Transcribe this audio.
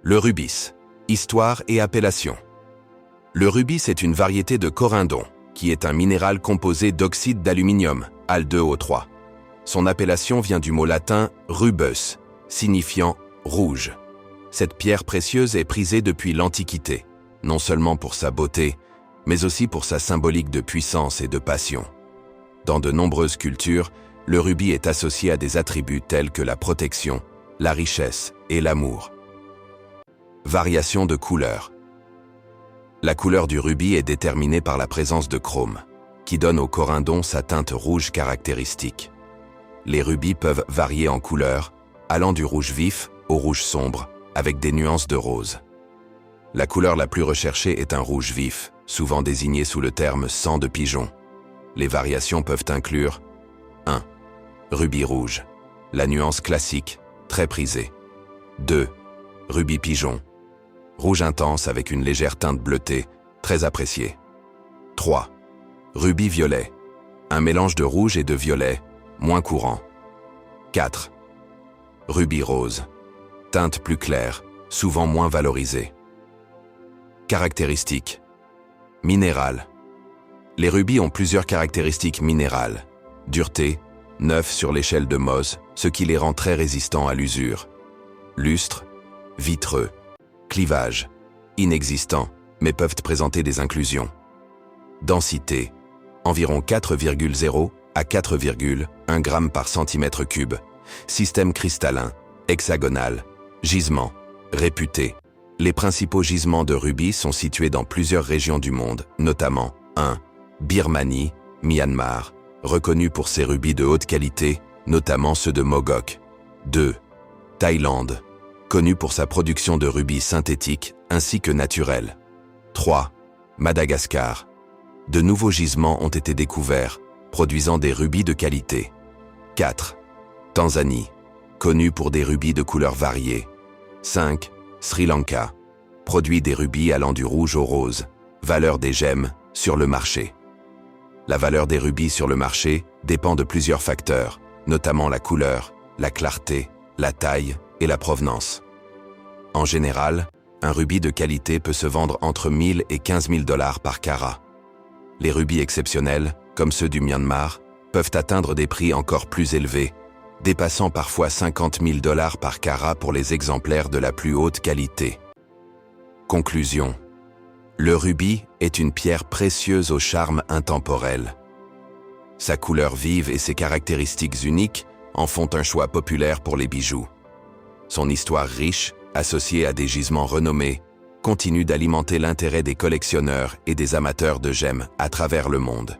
Le rubis. Histoire et appellation. Le rubis est une variété de corindon, qui est un minéral composé d'oxyde d'aluminium, Al2O3. Son appellation vient du mot latin rubus, signifiant rouge. Cette pierre précieuse est prisée depuis l'Antiquité, non seulement pour sa beauté, mais aussi pour sa symbolique de puissance et de passion. Dans de nombreuses cultures, le rubis est associé à des attributs tels que la protection, la richesse et l'amour. Variation de couleur. La couleur du rubis est déterminée par la présence de chrome, qui donne au corindon sa teinte rouge caractéristique. Les rubis peuvent varier en couleur, allant du rouge vif au rouge sombre, avec des nuances de rose. La couleur la plus recherchée est un rouge vif, souvent désigné sous le terme sang de pigeon. Les variations peuvent inclure 1. Rubis rouge, la nuance classique, très prisée. 2. Rubis pigeon, rouge intense avec une légère teinte bleutée, très appréciée. 3. Rubis violet, un mélange de rouge et de violet, moins courant. 4. Rubis rose, teinte plus claire, souvent moins valorisée. Caractéristiques. Minéral. Les rubis ont plusieurs caractéristiques minérales. Dureté, 9 sur l'échelle de Mohs, ce qui les rend très résistants à l'usure. Lustre, vitreux. Clivage, inexistant, mais peuvent présenter des inclusions. Densité, environ 4,0 à 4,1 g par centimètre cube. Système cristallin, hexagonal. Gisement, réputé. Les principaux gisements de rubis sont situés dans plusieurs régions du monde, notamment 1. Birmanie, Myanmar, reconnu pour ses rubis de haute qualité, notamment ceux de Mogok. 2. Thaïlande, connu pour sa production de rubis synthétiques ainsi que naturels. 3. Madagascar. De nouveaux gisements ont été découverts, produisant des rubis de qualité. 4. Tanzanie, connu pour des rubis de couleurs variées. 5. Sri Lanka, produit des rubis allant du rouge au rose. Valeur des gemmes sur le marché. La valeur des rubis sur le marché dépend de plusieurs facteurs, notamment la couleur, la clarté, la taille et la provenance. En général, un rubis de qualité peut se vendre entre 1 000 et 15 000 $ par carat. Les rubis exceptionnels, comme ceux du Myanmar, peuvent atteindre des prix encore plus élevés, dépassant parfois 50 000 $ par carat pour les exemplaires de la plus haute qualité. Conclusion. Le rubis est une pierre précieuse au charme intemporel. Sa couleur vive et ses caractéristiques uniques en font un choix populaire pour les bijoux. Son histoire riche, associée à des gisements renommés, continue d'alimenter l'intérêt des collectionneurs et des amateurs de gemmes à travers le monde.